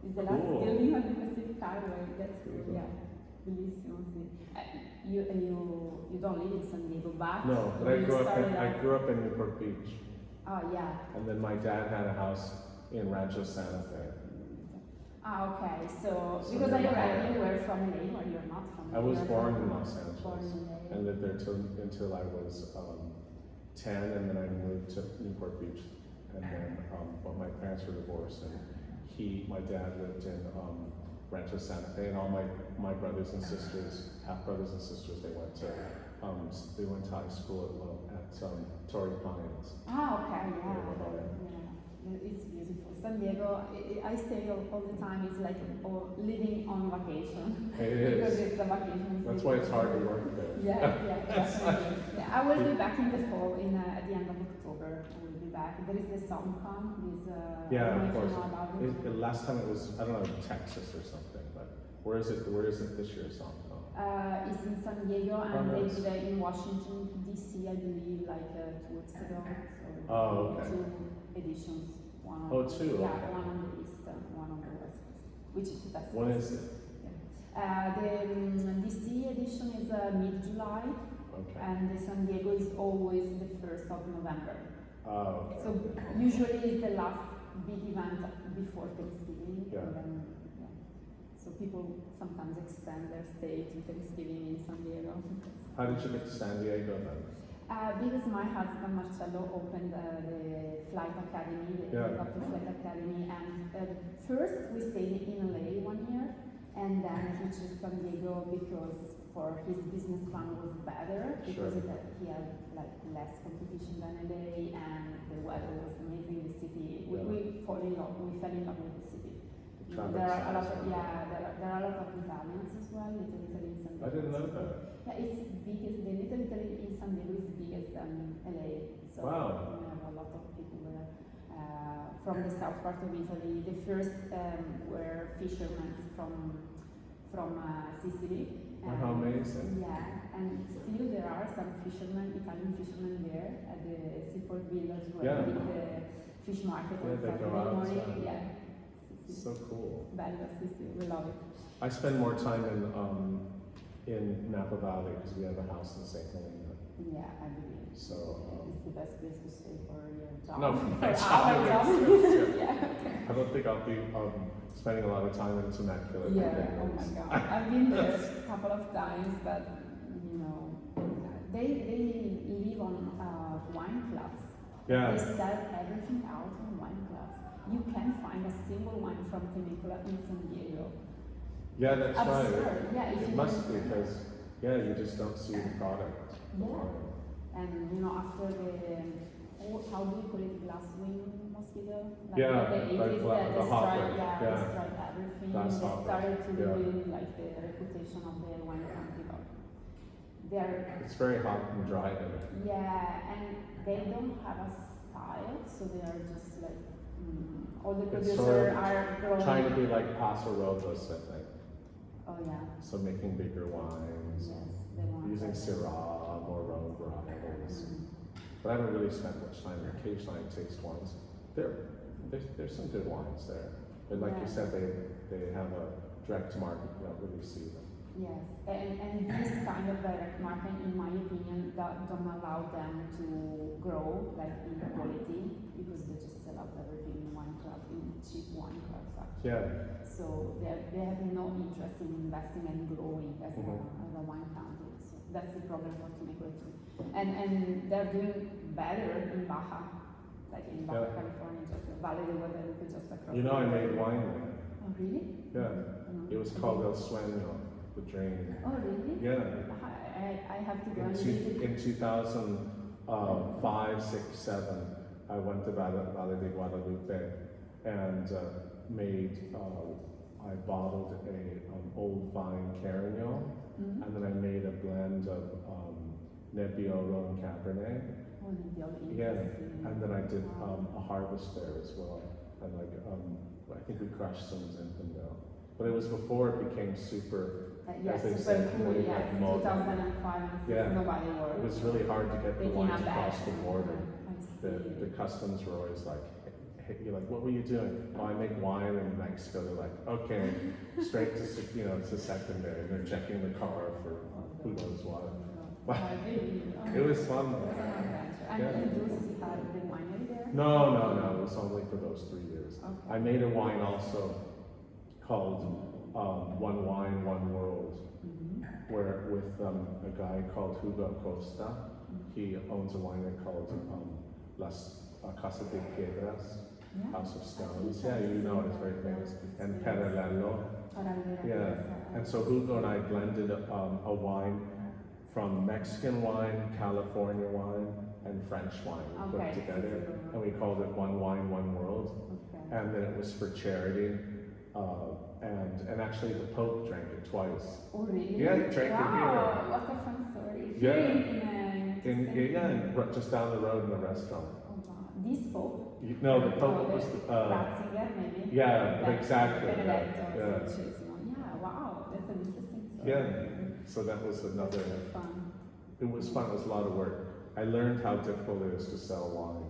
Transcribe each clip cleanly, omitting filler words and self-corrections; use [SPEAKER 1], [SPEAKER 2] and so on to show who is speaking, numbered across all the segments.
[SPEAKER 1] It's the last building on the Pacific Highway. That's cool. Yeah, bellissimo. Sì. You don't live in San Diego, but
[SPEAKER 2] no, but I grew up in Newport Beach.
[SPEAKER 1] Oh yeah.
[SPEAKER 2] And then my dad had a house in Rancho Santa Fe.
[SPEAKER 1] Ah, okay. So because I read you were from LA, or you're not from LA.
[SPEAKER 2] I was born in Los Angeles and lived there until I was 10, and then I moved to Newport Beach, and then but my parents were divorced, and my dad lived in Rancho Santa Fe, and all my brothers and sisters, half brothers and sisters, they went to high school at Torrey Pines.
[SPEAKER 1] Ah, okay, yeah. It's beautiful. San Diego, I say all the time, it's like living on vacation.
[SPEAKER 2] It is.
[SPEAKER 1] Because it's a vacation.
[SPEAKER 2] That's why it's hard to work there.
[SPEAKER 1] Yeah, definitely. Yeah, I will be back in the fall, at the end of October. I will be back. There is the SoundCon.
[SPEAKER 2] Of course. The last time it was, I don't know, Texas or something, but where is it this year, SoundCon?
[SPEAKER 1] It's in San Diego, and they did it in Washington, D.C., I believe, like 2 weeks ago. So
[SPEAKER 2] okay.
[SPEAKER 1] 2 editions.
[SPEAKER 2] Two?
[SPEAKER 1] Yeah,
[SPEAKER 2] okay.
[SPEAKER 1] one on the east, one on the west coast, which is the best.
[SPEAKER 2] When is it?
[SPEAKER 1] Yeah. The DC edition is mid-July, and the San Diego is always the 1st of November.
[SPEAKER 2] Oh, okay.
[SPEAKER 1] So usually it's the last big event before Thanksgiving.
[SPEAKER 2] Yeah.
[SPEAKER 1] And then, so people sometimes extend their stay to Thanksgiving in San Diego.
[SPEAKER 2] How did you get to San Diego then?
[SPEAKER 1] Because my husband Marcello opened the flight academy, the helicopter flight academy, and first we stayed in LA 1 year, and then he chose San Diego because for his business plan was better, because he had like less competition than LA, and the weather was amazing. The city, we fell in love with the city. There are a lot of Italians as well. Little Italy in San Diego.
[SPEAKER 2] I didn't know that.
[SPEAKER 1] Yeah, it's biggest. The Little Italy in San Diego is bigger than LA. So we have a lot of people there from the south part of Italy. The first were fishermen from Sicily.
[SPEAKER 2] How amazing!
[SPEAKER 1] Yeah, and still there are some Italian fishermen there at the seaport village where we the fish market on Saturday morning. Yeah.
[SPEAKER 2] So cool.
[SPEAKER 1] Bello, we love it.
[SPEAKER 2] I spend more time in Napa Valley because we have a house in St. Helena.
[SPEAKER 1] Yeah, I believe.
[SPEAKER 2] So
[SPEAKER 1] it's the best place to stay for your job.
[SPEAKER 2] No, for my
[SPEAKER 1] job. Yeah.
[SPEAKER 2] I don't think I'll be spending a lot of time in Temecula.
[SPEAKER 1] Yeah. Oh my God, I've been there a couple of times, but they live on wine clubs.
[SPEAKER 2] Yeah.
[SPEAKER 1] They sell everything out on wine clubs. You can find a single wine from Temecula in San Diego.
[SPEAKER 2] Yeah, that's
[SPEAKER 1] absurd.
[SPEAKER 2] right.
[SPEAKER 1] Yeah,
[SPEAKER 2] it must be because you just don't see the product.
[SPEAKER 1] Yeah. And after how do you call it, glasswing mosquito? Like
[SPEAKER 2] the 80s, the hopper.
[SPEAKER 1] They destroyed everything.
[SPEAKER 2] Glass
[SPEAKER 1] they
[SPEAKER 2] hopper.
[SPEAKER 1] started to ruin like the reputation of the wine country.
[SPEAKER 2] It's very hot and dry there.
[SPEAKER 1] Yeah, and they don't have a style, so they are just like all the producers are growing.
[SPEAKER 2] Trying to be like Paso Robles, I think.
[SPEAKER 1] Oh yeah.
[SPEAKER 2] So making bigger wines, using Syrah, more Rhone varietals. But I haven't really spent much time there. Occasionally I taste wines. There's some good wines there. But like you said, they have a direct to market. You don't really see them.
[SPEAKER 1] Yes, and this kind of direct market, in my opinion, don't allow them to grow like in quality, because they just sell out everything in wine club, in cheap wine clubs actually.
[SPEAKER 2] Yeah.
[SPEAKER 1] So they have no interest in investing and growing as a wine country. So that's the problem for Temecula too. And they're doing better in Baja, like in Baja California, just Valle de Guadalupe, just across.
[SPEAKER 2] I made wine there.
[SPEAKER 1] Oh really?
[SPEAKER 2] Yeah. It was called El Sueño. The dream.
[SPEAKER 1] Oh really?
[SPEAKER 2] Yeah.
[SPEAKER 1] I have to go and visit.
[SPEAKER 2] In 2005, 6, 7, I went to Valle de Guadalupe and I bottled a old vine Carignan, and then I made a blend of Nebbiolo and Cabernet.
[SPEAKER 1] Oh, Nebbiolo.
[SPEAKER 2] Yeah, and then I did a harvest there as well, and I think we crushed some Zinfandel. But it was before it became super.
[SPEAKER 1] Yes, super cool. Yeah, 2005. Nobody worked.
[SPEAKER 2] It was really hard to get the wines across the border. The customs were always like you're like, what were you doing? Oh, I make wine in Mexico. They're like, okay, straight to, to secondary. They're checking the car for who knows what. It was fun.
[SPEAKER 1] And you do have the winery there?
[SPEAKER 2] No, it was only for those 3 years.
[SPEAKER 1] Okay.
[SPEAKER 2] I made a wine also called One Wine, One World, where with a guy called Hugo Costa. He owns a winery called Las Casa de Piedras, House of Stones. Yeah, you know it, it's very famous. And Paralelo. Yeah, and so Hugo and I blended a wine from Mexican wine, California wine, and French wine. We put it together, and we called it One Wine, One World. Okay. And then it was for charity. And actually the Pope drank it twice.
[SPEAKER 1] Oh really?
[SPEAKER 2] Yeah, he drank it here.
[SPEAKER 1] What a fun story.
[SPEAKER 2] In just down the road in a restaurant.
[SPEAKER 1] Oh wow. This Pope?
[SPEAKER 2] No, the Pope was
[SPEAKER 1] Ratzinger, maybe?
[SPEAKER 2] Yeah, exactly.
[SPEAKER 1] Yeah, wow, that's an interesting story.
[SPEAKER 2] Yeah, so that was another.
[SPEAKER 1] Fun.
[SPEAKER 2] It was fun, it was a lot of work. I learned how difficult it is to sell wine.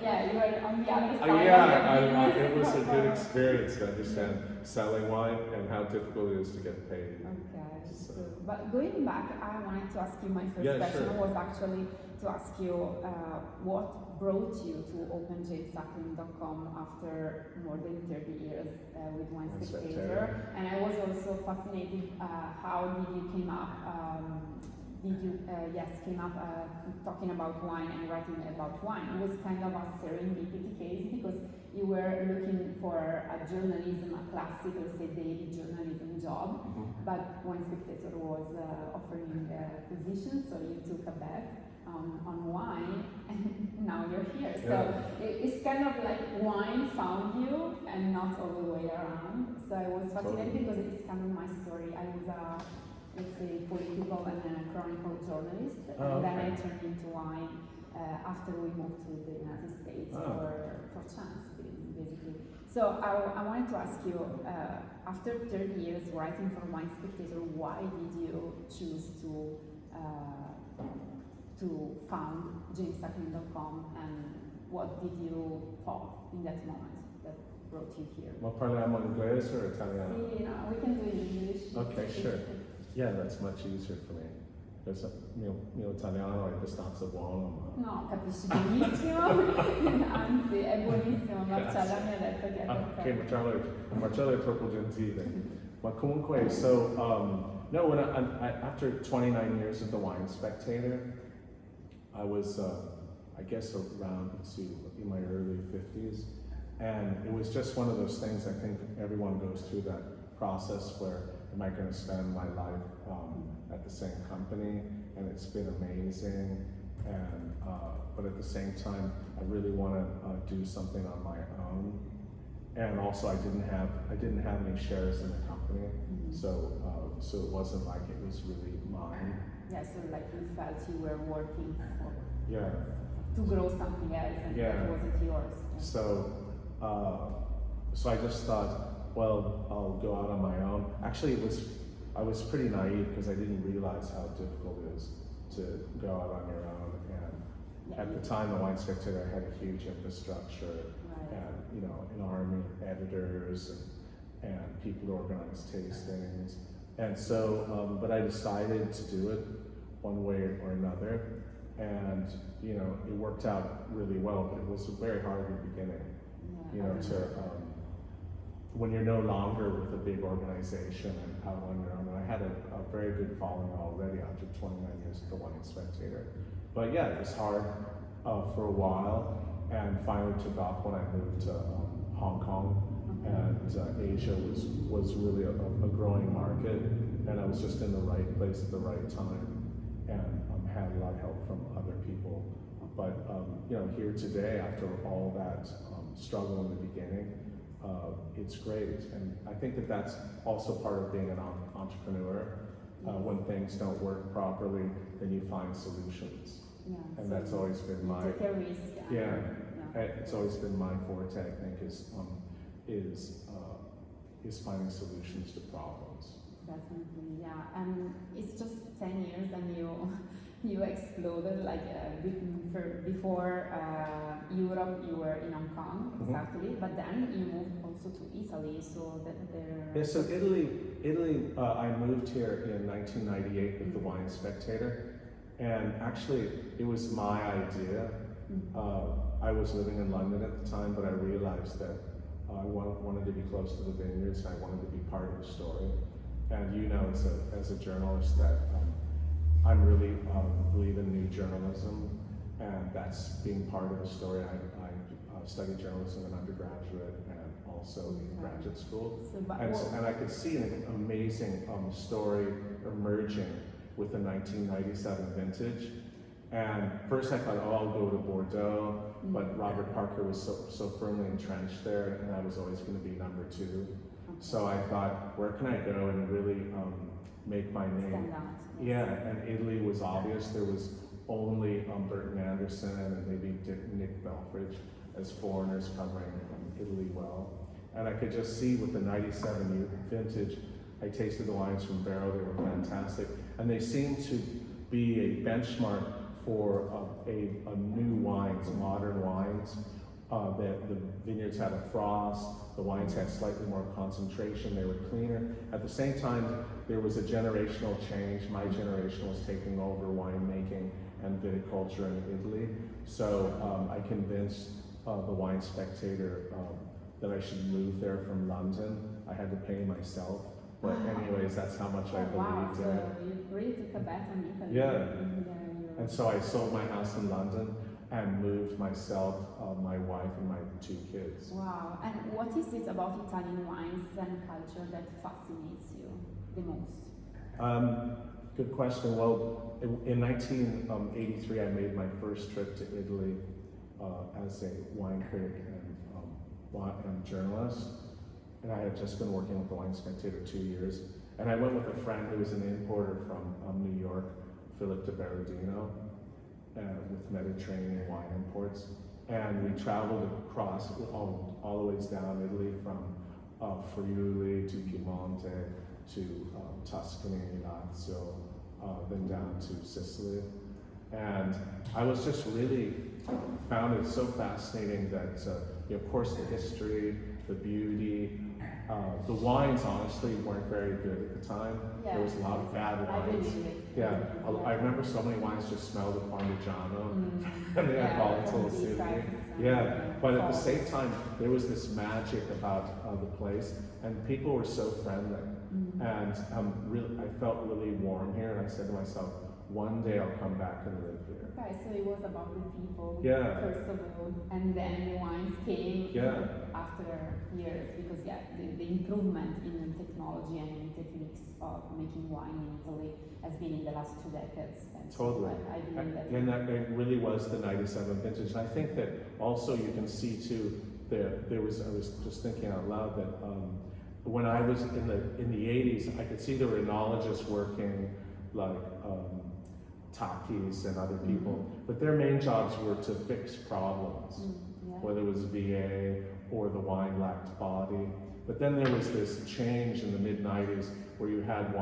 [SPEAKER 1] Yeah, you were on the other side.
[SPEAKER 2] It was a good experience to understand selling wine and how difficult it is to get paid.
[SPEAKER 1] Okay, but going back, I wanted to ask you, my first question was actually to ask you what brought you to open JamesSuckling.com after more than 30 years with Wine Spectator, and I was also fascinated how did you came up talking about wine and writing about wine. It was kind of a serendipity case because you were looking for a journalism, a classic, let's say, daily journalism job, but Wine Spectator was offering a position, so you took a bet on wine, and now you're here. So it's kind of like wine found you and not all the way around. So I was fascinated because it's kind of my story. I was a let's say, political and chronicle journalist, and then I turned into wine after we moved to the United States for chance, basically. So I wanted to ask you, after 30 years writing for Wine Spectator, why did you choose to found JamesSuckling.com, and what did you thought in that moment that brought you here?
[SPEAKER 2] Ma parliamo inglese or Italiano?
[SPEAKER 1] Sì, no, we can do it in English.
[SPEAKER 2] Okay, sure. Yeah, that's much easier for me. Because mio italiano è abbastanza buono.
[SPEAKER 1] No, capisci benissimo, anzi è buonissimo, Marcella mi ha detto che è perfetto.
[SPEAKER 2] Ok, Marcella è troppo gentile. Ma comunque, so, no, when after 29 years at the Wine Spectator, I was, I guess around, in my early 50s. And it was just one of those things, I think everyone goes through that process where, am I going to spend my life at the same company? And it's been amazing. And but at the same time, I really want to do something on my own. And also, I didn't have any shares in the company, so it wasn't like it was really mine.
[SPEAKER 1] Yeah, so like you felt you were working for to grow something else, and it wasn't yours.
[SPEAKER 2] So I just thought, well, I'll go out on my own. Actually, I was pretty naive because I didn't realize how difficult it is to go out on your own. And at the time, the Wine Spectator had a huge infrastructure, and an army of editors and people who organized tastings. And so, but I decided to do it one way or another, and it worked out really well. But it was very hard in the beginning, when you're no longer with a big organization and out on your own. And I had a very good following already after 29 years at the Wine Spectator. But yeah, it was hard for a while, and finally took off when I moved to Hong Kong. And Asia was really a growing market, and I was just in the right place at the right time, and had a lot of help from other people. But here today, after all that struggle in the beginning, it's great. And I think that that's also part of being an entrepreneur. When things don't work properly, then you find solutions. And that's always been my
[SPEAKER 1] take a risk.
[SPEAKER 2] It's always been my forte, I think, is finding solutions to problems.
[SPEAKER 1] Definitely, yeah. And it's just 10 years, and You exploded like before Europe. You were in Hong Kong, exactly, but then you moved also to Italy. So that there.
[SPEAKER 2] Yeah. So Italy. I moved here in 1998 with the Wine Spectator, and actually it was my idea. I was living in London at the time, but I realized that I wanted to be close to the vineyards, and I wanted to be part of the story. And you know, as a journalist, that I'm really believe in new journalism, and that's being part of the story. I studied journalism in undergraduate and also in graduate school, and I could see an amazing story emerging with the 1997 vintage. And first I thought, oh, I'll go to Bordeaux, but Robert Parker was so firmly entrenched there, and I was always going to be number 2. So I thought, where can I go and really make my name? Yeah, and Italy was obvious. There was only Burton Anderson and maybe Nick Belfridge as foreigners covering Italy well. And I could just see with the 97 vintage, I tasted the wines from Barrow, they were fantastic. And they seemed to be a benchmark for a new wines, modern wines. The vineyards had a frost, the wines had slightly more concentration, they were cleaner. At the same time, there was a generational change. My generation was taking over winemaking and viticulture in Italy. So I convinced the Wine Spectator that I should move there from London. I had to pay myself. But anyways, that's how much I believed in it.
[SPEAKER 1] So you really took a bet on Italy.
[SPEAKER 2] Yeah. And so I sold my house in London and moved myself, my wife, and my 2 kids.
[SPEAKER 1] Wow. And what is it about Italian wines and culture that fascinates you the most?
[SPEAKER 2] Good question. Well, in 1983, I made my first trip to Italy as a wine critic and journalist. And I had just been working with the Wine Spectator 2 years. And I went with a friend who was an importer from New York, Philip de Berardino, with Mediterranean wine imports. And we traveled across all the ways down Italy from Friuli to Piemonte to Tuscany, Lazio, then down to Sicily. And I was just really found it so fascinating that, of course, the history, the beauty, the wines honestly weren't very good at the time.
[SPEAKER 1] Yeah.
[SPEAKER 2] There was a lot of bad wines. I remember so many wines just smelled of Parmigiano and they had volatile acidity. Yeah, but at the same time, there was this magic about the place, and people were so friendly. And I felt really warm here, and I said to myself, one day I'll come back and live here.
[SPEAKER 1] Okay, so it was about the people,
[SPEAKER 2] first
[SPEAKER 1] of all, and then the wines came after years, because the improvement in technology and in techniques of making wine in Italy has been in the last 2 decades. And
[SPEAKER 2] totally.
[SPEAKER 1] So I believe that.
[SPEAKER 2] And that it really was the 97 vintage. And I think that also you can see too, I was just thinking out loud that when I was in the 80s, I could see there were enologists working like Takis and other people, but their main jobs were to fix problems, whether it was VA or the wine lacked body. But then there was this change in the mid-90s where you had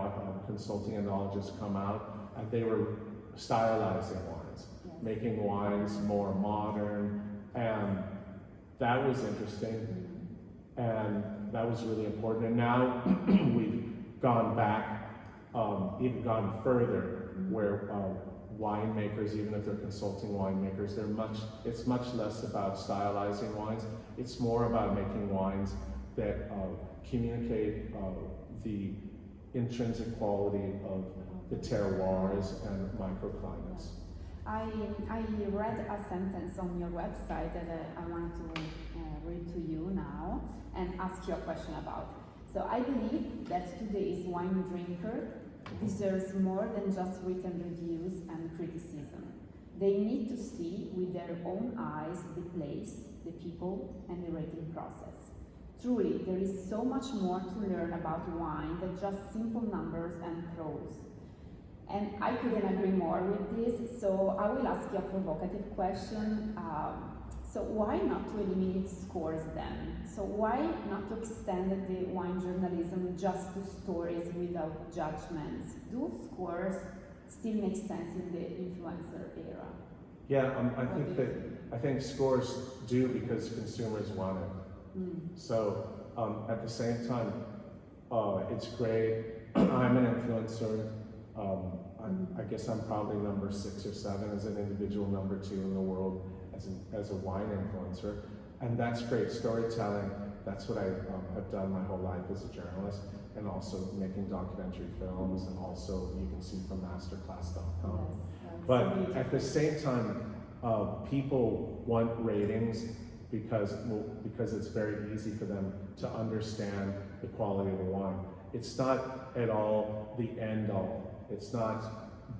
[SPEAKER 2] consulting enologists come out, and they were stylizing wines, making wines more modern, and that was interesting, and that was really important. And now we've gone back, even gone further, where winemakers, even if they're consulting winemakers, it's much less about stylizing wines. It's more about making wines that communicate the intrinsic quality of the terroirs and microclimates.
[SPEAKER 1] I read a sentence on your website that I want to read to you now and ask you a question about. So I believe that today's wine drinker deserves more than just written reviews and criticism. They need to see with their own eyes the place, the people, and the rating process. Truly, there is so much more to learn about wine than just simple numbers and prose. And I couldn't agree more with this, so I will ask you a provocative question. So why not to eliminate scores then? So why not to extend the wine journalism just to stories without judgments? Do scores still makes sense in the influencer era?
[SPEAKER 2] Yeah, I think scores do because consumers want it. So at the same time, it's great. I'm an influencer. I guess I'm probably number 6 or 7 as an individual, number 2 in the world as a wine influencer. And that's great storytelling. That's what I have done my whole life as a journalist, and also making documentary films, and also you can see from masterclass.com.
[SPEAKER 1] Yes,
[SPEAKER 2] but at the same time, people want ratings because it's very easy for them to understand the quality of the wine. It's not at all the end all. It's not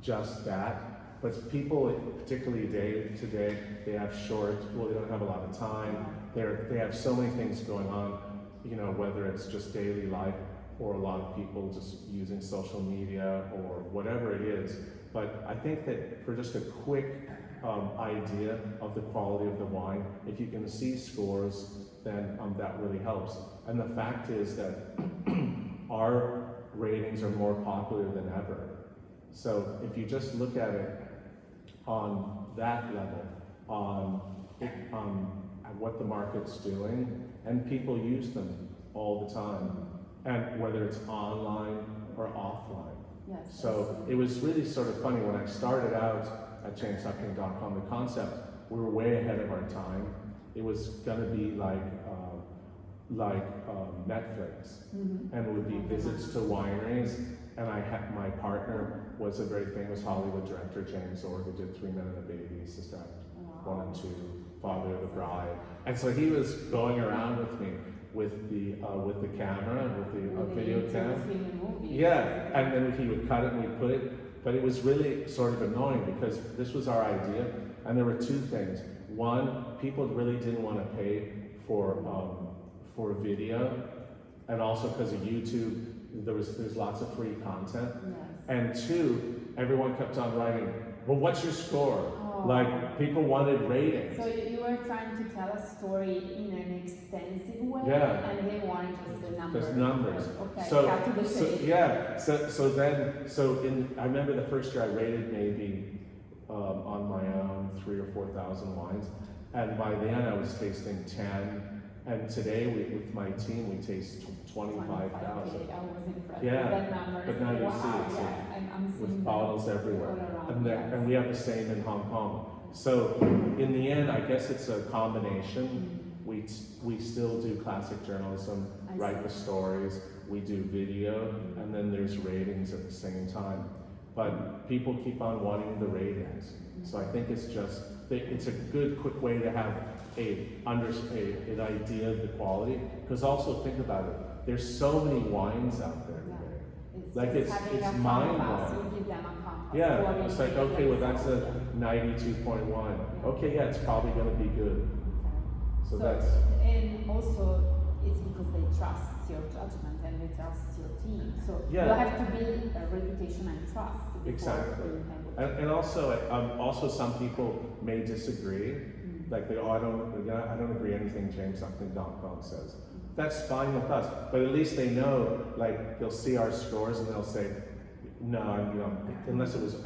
[SPEAKER 2] just that, but people, particularly today, they have they don't have a lot of time. They have so many things going on, you know, whether it's just daily life or a lot of people just using social media or whatever it is. But I think that for just a quick idea of the quality of the wine, if you can see scores, then that really helps. And the fact is that our ratings are more popular than ever. So if you just look at it on that level, on what the market's doing, and people use them all the time, and whether it's online or offline.
[SPEAKER 1] Yes,
[SPEAKER 2] so it was really sort of funny when I started out at JamesSuckling.com. The concept, we were way ahead of our time. It was going to be like Netflix, and it would be visits to wineries. And my partner was a very famous Hollywood director, James Suckling, who did 3 Men and a Baby, Sister Act 1 and 2, Father of the Bride. And so he was going around with me with the camera, with the video camera. Yeah, and then he would cut it and we'd put it. But it was really sort of annoying because this was our idea, and there were 2 things. One, people really didn't want to pay for video, and also because of YouTube, there's lots of free content.
[SPEAKER 1] Yes.
[SPEAKER 2] And 2, everyone kept on writing, well, what's your score? Like, people wanted ratings.
[SPEAKER 1] So you were trying to tell a story in an extensive way, and they wanted just the numbers.
[SPEAKER 2] Just numbers.
[SPEAKER 1] Okay,
[SPEAKER 2] I remember the first year I rated maybe on my own 3,000 or 4,000 wines, and by the end I was tasting 10. And today, with my team, we taste 25,000.
[SPEAKER 1] I was impressed with
[SPEAKER 2] Yeah,
[SPEAKER 1] that number.
[SPEAKER 2] but now you see it, so
[SPEAKER 1] I'm seeing
[SPEAKER 2] with bottles everywhere.
[SPEAKER 1] all around,
[SPEAKER 2] And we have the same in Hong Kong. So in the end, I guess it's a combination. We still do classic journalism, write the stories, we do video, and then there's ratings at the same time. But people keep on wanting the ratings. So I think it's a good, quick way to have an idea of the quality. Because also think about it, there's so many wines out there today. It's mind-blowing. Yeah, it's like, okay, well that's a 92.1. Okay, yeah, it's probably going to be good. So that's.
[SPEAKER 1] And also, it's because they trust your judgment and they trust your team. So you have to build a reputation and trust.
[SPEAKER 2] Exactly. And also some people may disagree. Like I don't agree anything JamesSuckling.com says. That's fine with us, but at least they know. Like they'll see our scores and they'll say, no, unless it was,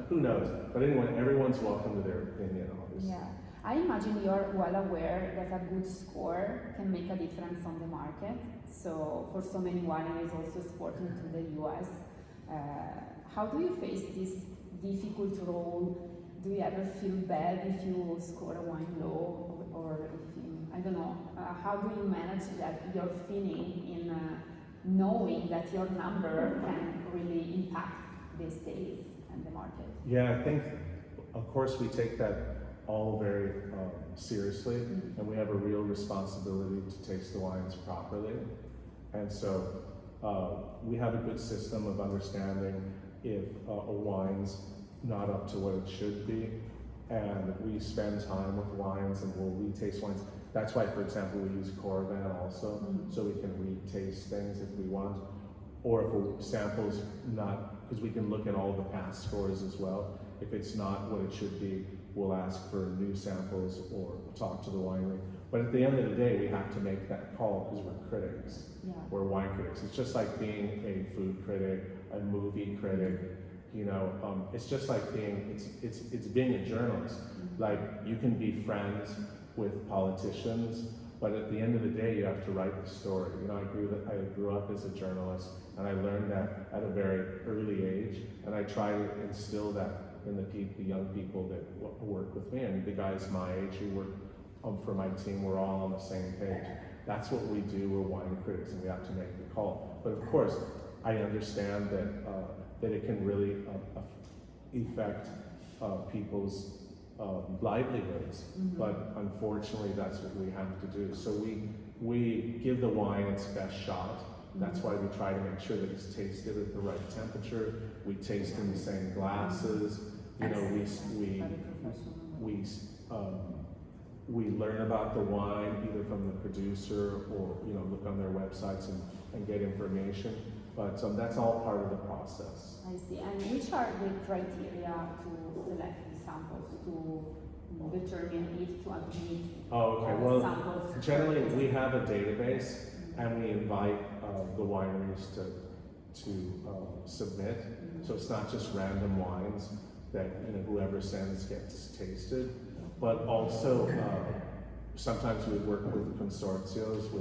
[SPEAKER 2] who knows? But anyway, everyone's welcome to their opinion, obviously.
[SPEAKER 1] Yeah, I imagine you're well aware that a good score can make a difference on the market. So for so many wineries also exporting to the US, how do you face this difficult role? Do you ever feel bad if you score a wine low, or if you, I don't know, how do you manage that, your feeling in knowing that your number can really impact the sales and the market?
[SPEAKER 2] Yeah, I think, of course, we take that all very seriously, and we have a real responsibility to taste the wines properly. And so we have a good system of understanding if a wine's not up to what it should be, and we spend time with wines and we'll retaste wines. That's why, for example, we use Corvan also, so we can retaste things if we want, or if a sample's not, because we can look at all the past scores as well. If it's not what it should be, we'll ask for new samples or talk to the winery. But at the end of the day, we have to make that call because we're critics. We're wine critics. It's just like being a food critic, a movie critic. You know, it's just like it's being a journalist. Like, you can be friends with politicians, but at the end of the day, you have to write the story. You know, I grew up as a journalist, and I learned that at a very early age, and I try to instill that in the young people that work with me, and the guys my age who work for my team, we're all on the same page. That's what we do. We're wine critics, and we have to make the call. But of course, I understand that that it can really affect people's livelihoods. But unfortunately, that's what we have to do. So we give the wine its best shot. That's why we try to make sure that it's tasted at the right temperature. We taste in the same glasses. You know, we learn about the wine either from the producer or, you know, look on their websites and get information. But that's all part of the process.
[SPEAKER 1] I see. And which are the criteria to select the samples to determine if to admit
[SPEAKER 2] Well,
[SPEAKER 1] samples?
[SPEAKER 2] generally we have a database, and we invite the wineries to submit. So it's not just random wines that, you know, whoever sends gets tasted, but also sometimes we work with consortios,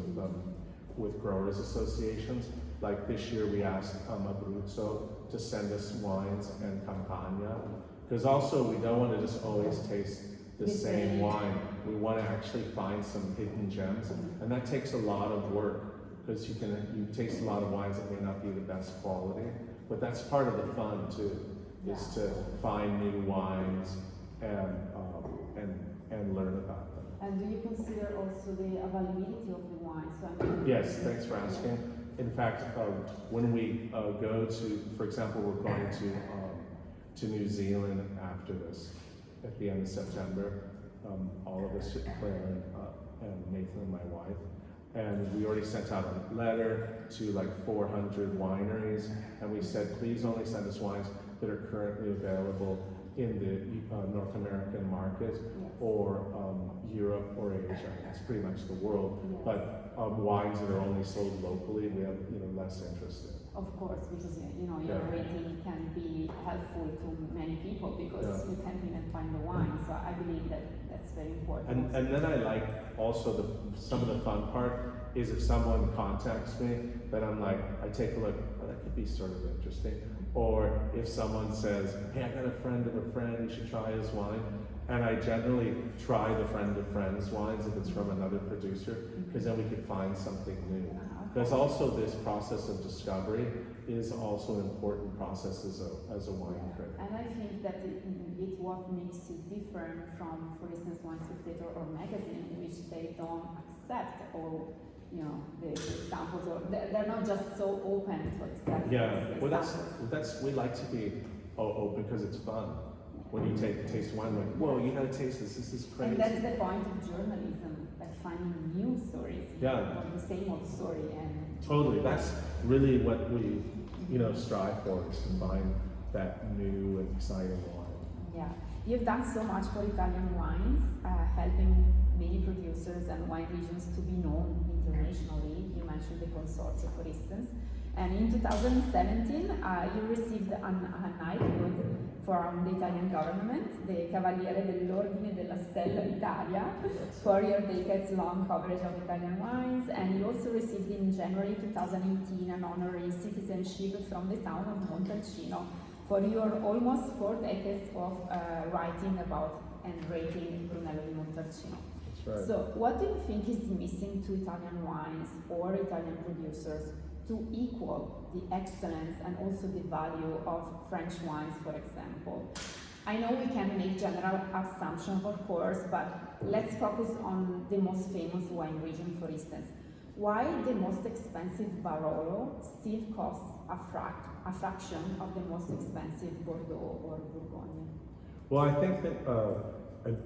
[SPEAKER 2] with growers associations. Like this year we asked Abruzzo to send us wines and Campania, because also we don't want to just always taste the same wine. We want to actually find some hidden gems, and that takes a lot of work, because you taste a lot of wines that may not be the best quality, but that's part of the fun too, is to find new wines and learn about them.
[SPEAKER 1] And do you consider also the availability of the wine?
[SPEAKER 2] Yes, thanks for asking. In fact, when we go to, for example, we're going to New Zealand after this, at the end of September, all of us, Claire and Nathan and my wife, and we already sent out a letter to like 400 wineries, and we said, please only send us wines that are currently available in the North American market, or Europe or Asia. It's pretty much the world. But wines that are only sold locally, we have, you know, less interest in.
[SPEAKER 1] Of course, because, you know, your rating can be helpful to many people, because you can't even find the wine. So I believe that that's very important.
[SPEAKER 2] And then I like also some of the fun part is if someone contacts me, then I'm like, I take a look, oh, that could be sort of interesting. Or if someone says, hey, I got a friend of a friend, you should try his wine. And I generally try the friend of friends wines if it's from another producer, because then we could find something new. Because also this process of discovery is also an important process as a wine critic.
[SPEAKER 1] And I think that it what makes you different from, for instance, Wine Spectator or magazine, in which they don't accept all, you know, the samples, or they're not just so open to accept.
[SPEAKER 2] Well, that's we like to be open because it's fun. When you taste wine, like, whoa, you gotta taste this. This is crazy.
[SPEAKER 1] And that's the point of journalism, like finding new stories. Not the same old story. And
[SPEAKER 2] totally, that's really what we, you know, strive for, is to find that new and exciting wine.
[SPEAKER 1] Yeah, you've done so much for Italian wines, helping many producers and wine regions to be known internationally. You mentioned the consortium, for instance. And in 2017, you received a knighthood from the Italian government, the Cavaliere dell'Ordine della Stella d'Italia, for your decades-long coverage of Italian wines. And you also received in January 2018 an honorary citizenship from the town of Montalcino for your almost 4 decades of writing about and rating Brunello di Montalcino.
[SPEAKER 2] Right.
[SPEAKER 1] So what do you think is missing to Italian wines or Italian producers to equal the excellence and also the value of French wines, for example? I know we can make general assumptions, of course, but let's focus on the most famous wine region, for instance. Why the most expensive Barolo still costs a fraction of the most expensive Bordeaux or Bourgogne?
[SPEAKER 2] Well, I think that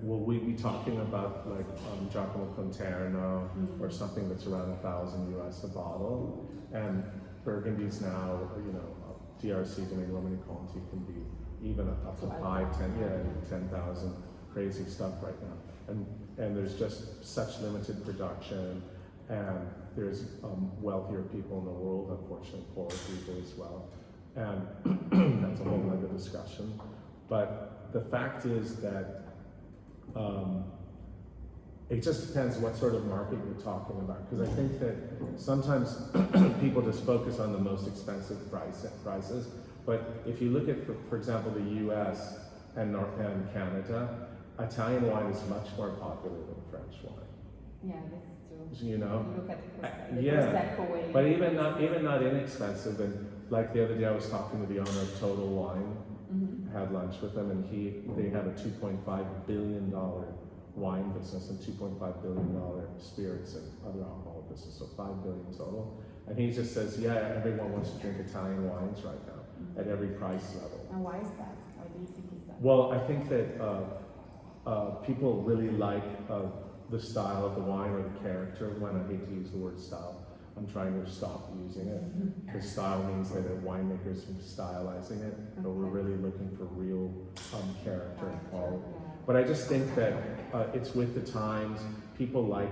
[SPEAKER 2] will we be talking about like Giacomo Conterno or something that's around $1,000 US a bottle, and Burgundy's now, you know, DRC, Domaine Romani Conti can be even up to 10,000, crazy stuff right now. And there's just such limited production, and there's wealthier people in the world, unfortunately poorer people as well. and that's a whole other discussion. But the fact is that it just depends what sort of market you're talking about, because I think that sometimes people just focus on the most expensive prices. But if you look at, for example, the U.S. and Canada, Italian wine is much more popular than French wine.
[SPEAKER 1] Yeah, that's true.
[SPEAKER 2] You know,
[SPEAKER 1] Look at the
[SPEAKER 2] yeah,
[SPEAKER 1] Prosecco way.
[SPEAKER 2] but even not inexpensive. And like the other day, I was talking to the owner of Total Wine. I had lunch with him, and they have a $2.5 billion wine business and $2.5 billion spirits and other alcohol business, so $5 billion total. And he just says, yeah, everyone wants to drink Italian wines right now at every price level.
[SPEAKER 1] And why is that? Why do you think is that?
[SPEAKER 2] Well, I think that people really like the style of the wine or the character of the wine. I hate to use the word style. I'm trying to stop using it, because style means that a winemaker's stylizing it, but we're really looking for real character and quality. But I just think that it's with the times. People like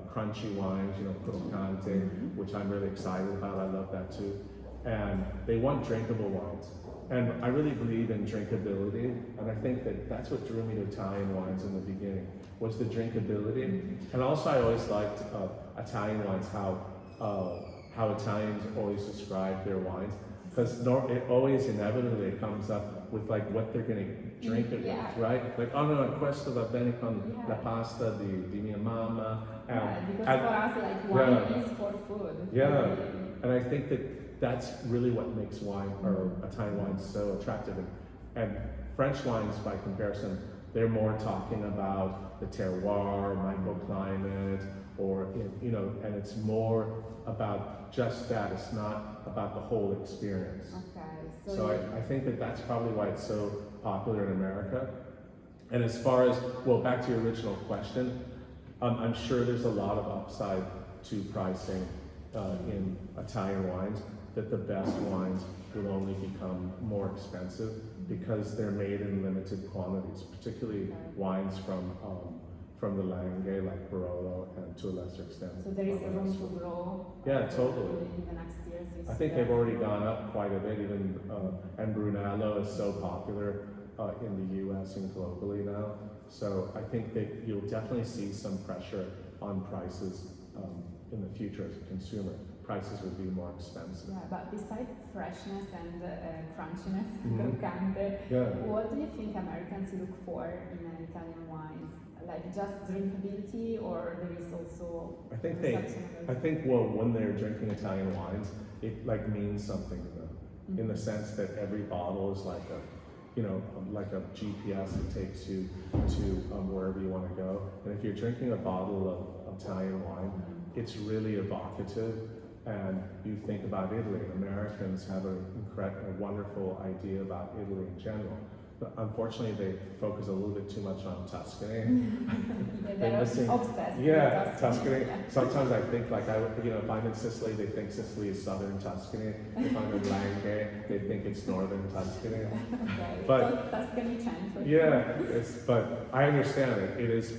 [SPEAKER 2] crunchy wines, you know, croccante, which I'm really excited about. I love that too. And they want drinkable wines. And I really believe in drinkability, and I think that that's what drew me to Italian wines in the beginning, was the drinkability. And also I always liked Italian wines, how Italians always describe their wines, because it always inevitably comes up with like what they're going to drink it with, right? Like, oh no, questo va bene con la pasta di mia mamma.
[SPEAKER 1] Because for us, like, wine is for food.
[SPEAKER 2] Yeah, and I think that that's really what makes wine, or Italian wines, so attractive. And French wines, by comparison, they're more talking about the terroir, microclimate, or, you know, and it's more about just that. It's not about the whole experience.
[SPEAKER 1] Okay.
[SPEAKER 2] So I think that that's probably why it's so popular in America. And as far as, well, back to your original question, I'm sure there's a lot of upside to pricing in Italian wines, that the best wines will only become more expensive because they're made in limited quantities, particularly wines from the Langhe, like Barolo, and to a lesser extent.
[SPEAKER 1] So there is room to grow.
[SPEAKER 2] Yeah, totally.
[SPEAKER 1] In the next years.
[SPEAKER 2] I think they've already gone up quite a bit, even, and Brunello is so popular in the U.S. and globally now. So I think that you'll definitely see some pressure on prices in the future as a consumer. Prices will be more expensive.
[SPEAKER 1] Yeah, but besides freshness and crunchiness, croccante, what do you think Americans look for in an Italian wines? Like just drinkability, or there is also?
[SPEAKER 2] I think well, when they're drinking Italian wines, it like means something to them, in the sense that every bottle is like like a GPS that takes you to wherever you want to go. And if you're drinking a bottle of Italian wine, it's really evocative, and you think about Italy. Americans have a wonderful idea about Italy in general. But unfortunately, they focus a little bit too much on Tuscany.
[SPEAKER 1] They're obsessed.
[SPEAKER 2] Yeah, Tuscany. Sometimes I think, like, if I'm in Sicily, they think Sicily is southern Tuscany. If I'm in Langhe, they think it's northern Tuscany.
[SPEAKER 1] Okay,
[SPEAKER 2] but
[SPEAKER 1] Tuscany changed.
[SPEAKER 2] Yeah, but I understand it. It is,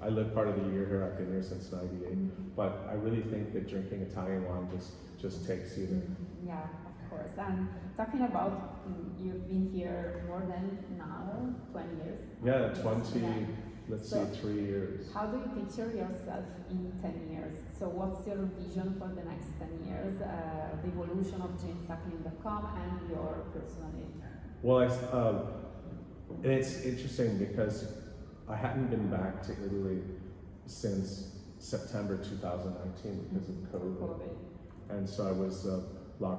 [SPEAKER 2] I live part of the year here. I've been here since '98. But I really think that drinking Italian wine just takes you there.
[SPEAKER 1] Yeah. Of course. And talking about, you've been here more than now, 20 years.
[SPEAKER 2] Yeah, 3 years.
[SPEAKER 1] How do you picture yourself in 10 years? So what's your vision for the next 10 years, the evolution of JamesSuckling.com and your personality?
[SPEAKER 2] Well, it's interesting because I hadn't been back to Italy since September 2019 because of COVID. And so I was I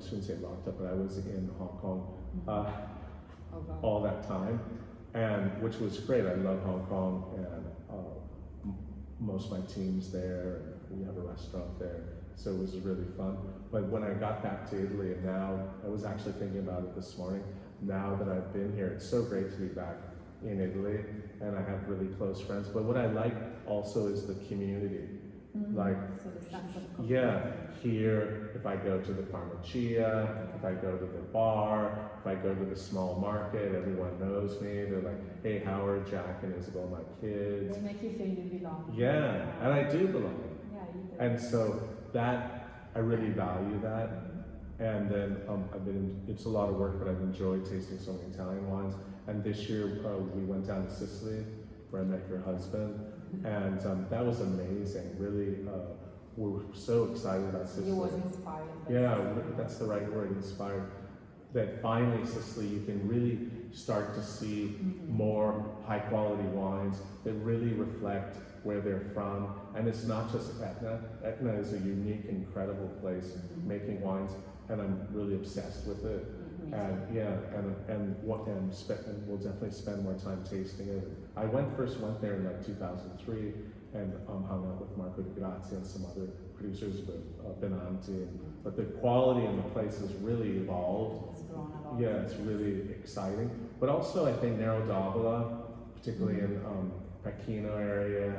[SPEAKER 2] shouldn't say locked up, but I was in Hong Kong all that time, and which was great. I love Hong Kong, and most of my team's there, and we have a restaurant there, so it was really fun. But when I got back to Italy, and now I was actually thinking about it this morning, now that I've been here, it's so great to be back in Italy, and I have really close friends. But what I like also is the community. Like, here, if I go to the pharmacia, if I go to the bar, if I go to the small market, everyone knows me. They're like, hey, Howard, Jack, and Isabel, my kids.
[SPEAKER 1] They make you feel you belong.
[SPEAKER 2] Yeah, and I do belong.
[SPEAKER 1] Yeah, you do.
[SPEAKER 2] And so I really value that. And then it's a lot of work, but I've enjoyed tasting so many Italian wines. And this year we went down to Sicily, where I met your husband, and that was amazing. Really, we were so excited about Sicily.
[SPEAKER 1] You was inspired.
[SPEAKER 2] Yeah, that's the right word, inspired. That finally Sicily, you can really start to see more high quality wines that really reflect where they're from. And it's not just Etna. Etna is a unique, incredible place making wines, and I'm really obsessed with it. And yeah, and we'll definitely spend more time tasting it. I first went there in like 2003 and hung out with Marco Di Grazia and some other producers, with Benanti. But the quality in the place has really evolved.
[SPEAKER 1] It's grown a lot.
[SPEAKER 2] Yeah, it's really exciting. But also I think Nero d'Avola, particularly in Pechino area,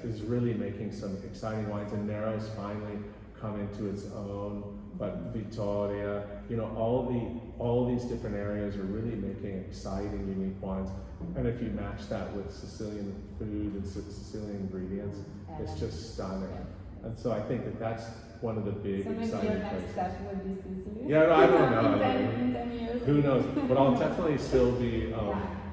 [SPEAKER 2] is really making some exciting wines, and Nero's finally come into its own. But Vittoria, all these different areas are really making exciting, unique wines. And if you match that with Sicilian food and Sicilian ingredients, it's just stunning. And so I think that's one of the big
[SPEAKER 1] so maybe
[SPEAKER 2] exciting
[SPEAKER 1] your next
[SPEAKER 2] places.
[SPEAKER 1] step will be Sicily?
[SPEAKER 2] Yeah, I don't know.
[SPEAKER 1] in 10 years?
[SPEAKER 2] Who knows? But I'll definitely still be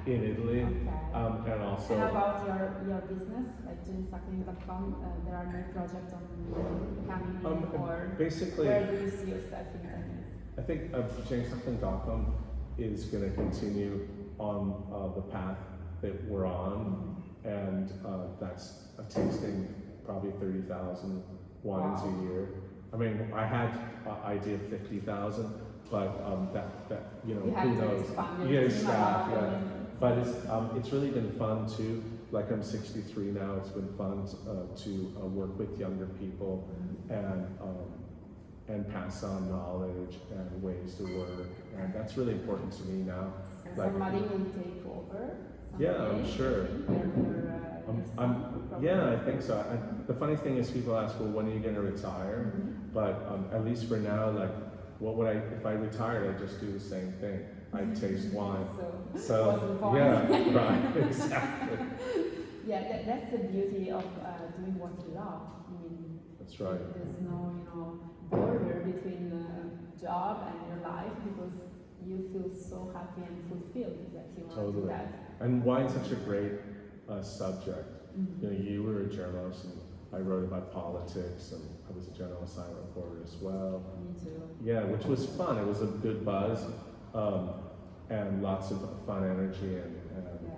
[SPEAKER 2] in Italy.
[SPEAKER 1] Okay.
[SPEAKER 2] And also.
[SPEAKER 1] And about your business, like JamesSuckling.com, there are no projects coming in, or
[SPEAKER 2] basically,
[SPEAKER 1] where do you see yourself in 10 years?
[SPEAKER 2] I think JamesSuckling.com is going to continue on the path that we're on, and that's tasting probably 30,000 wines a year. I mean, I had an idea of 50,000, but that
[SPEAKER 1] you
[SPEAKER 2] who
[SPEAKER 1] have to
[SPEAKER 2] knows?
[SPEAKER 1] expand
[SPEAKER 2] Yeah,
[SPEAKER 1] your
[SPEAKER 2] staff,
[SPEAKER 1] team a lot,
[SPEAKER 2] yeah. But it's really been fun too. Like I'm 63 now. It's been fun to work with younger people and pass on knowledge and ways to work, and that's really important to me now.
[SPEAKER 1] So somebody will take over.
[SPEAKER 2] Yeah, I'm sure. Yeah, I think so. The funny thing is, people ask, well, when are you going to retire? But at least for now, like, what would if I retired, I'd just do the same thing. I'd taste wine. So yeah, right, exactly.
[SPEAKER 1] Yeah, that's the beauty of doing what you love. I mean,
[SPEAKER 2] that's right.
[SPEAKER 1] There's no border between job and your life, because you feel so happy and fulfilled that you want to do that.
[SPEAKER 2] And wine's such a great subject. You were a journalist, and I wrote about politics, and I was a general assignment reporter as well.
[SPEAKER 1] Me too.
[SPEAKER 2] Yeah, which was fun. It was a good buzz, and lots of fun energy and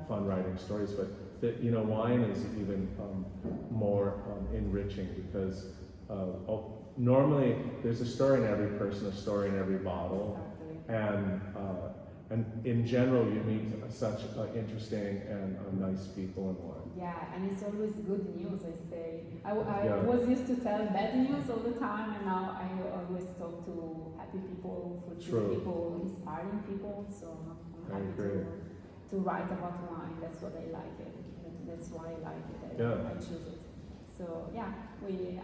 [SPEAKER 2] fun writing stories. But wine is even more enriching, because normally there's a story in every person, a story in every bottle, and in general you meet such interesting and nice people in wine.
[SPEAKER 1] Yeah, and it's always good news, I say. I was used to tell bad news all the time, and now I always talk to happy people, fulfilled people, inspiring people. So I'm happy to write about wine. That's what I like it. That's why I like it. I choose it. So yeah,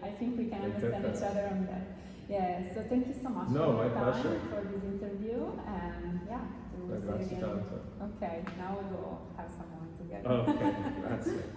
[SPEAKER 1] I think we can understand each other on that. Yeah, so thank you so much for your time, for this interview, and yeah, we'll see you again. Okay, now we will have some wine together.
[SPEAKER 2] Okay, that's it.